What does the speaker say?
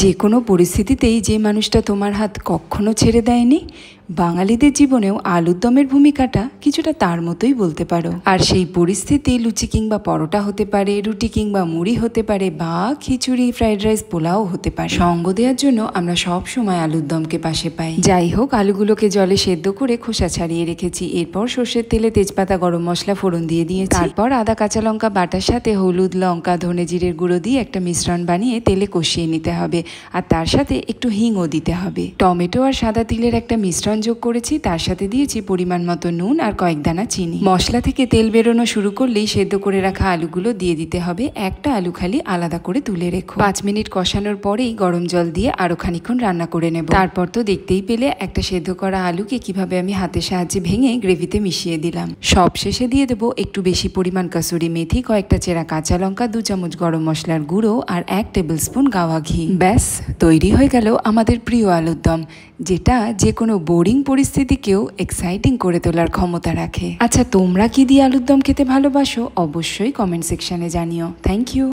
যে কোনো পরিস্থিতিতেই যে মানুষটা তোমার হাত কখনো ছেড়ে দেয়নি, বাঙালিদের জীবনেও আলুর দমের ভূমিকাটা কিছুটা তার মতোই বলতে পারো। আর সেই পরিস্থিতি লুচি কিংবা পরোটা হতে পারে, রুটি কিংবা মুড়ি হতে পারে, বা খিচুড়ি, ফ্রাইড রাইস, পোলাও হতে পারে। সঙ্গ দেওয়ার জন্য আমরা সব সময় আলুর দমকে পাশে পাই। যাই হোক, আলুগুলোকে জলে সেদ্ধ করে খোসা ছাড়িয়ে রেখেছি। এরপর সর্ষের তেলে তেজপাতা, গরম মশলা ফোড়ন দিয়ে দিয়েছি। তারপর আদা কাঁচা লঙ্কা বাটার সাথে হলুদ, লঙ্কা, ধনে জিরের গুঁড়ো দিয়ে একটা মিশ্রণ বানিয়ে তেলে কষিয়ে নিতে হবে। আর তার সাথে একটু হিংও দিতে হবে। টমেটো আর সাদা তিলের একটা মিশ্রণ যোগ করেছি, তার সাথে দিয়েছি পরিমাণ মতো নুন আর কয়েক দানা চিনি। মশলা থেকে তেল বেরোনো শুরু করলেই সেদ্ধ করে রাখা আলুগুলো দিয়ে দিতে হবে। একটা আলু খালি আলাদা করে তুলে রেখো। 5 মিনিট কষানোর পরেই গরম জল দিয়ে আরো খানিকক্ষণ রান্না করে নেব। তারপর তো দেখতেই পেলে একটা সেদ্ধ করা আলুকে কিভাবে আমি হাতের সাহায্যে ভেঙে গ্রেভিতে মিশিয়ে দিলাম। সব শেষে দিয়ে দেবো একটু বেশি পরিমাণ কাসুরি মেথি, কয়েকটা চেরা কাঁচা লঙ্কা, 2 চামচ গরম মশলার গুঁড়ো আর 1 টেবিল স্পুন গাওয়া ঘি। ব্যাস তৈরি হয়ে গেল আমাদের প্রিয় আলুর দম, যেটা যে কোনো বোরিং পরিস্থিতিকেও এক্সাইটিং করে তোলার ক্ষমতা রাখে। আচ্ছা, তোমরা কি দিয়ে আলুর দম খেতে ভালোবাসো? অবশ্যই কমেন্ট সেকশনে জানিও। Thank you.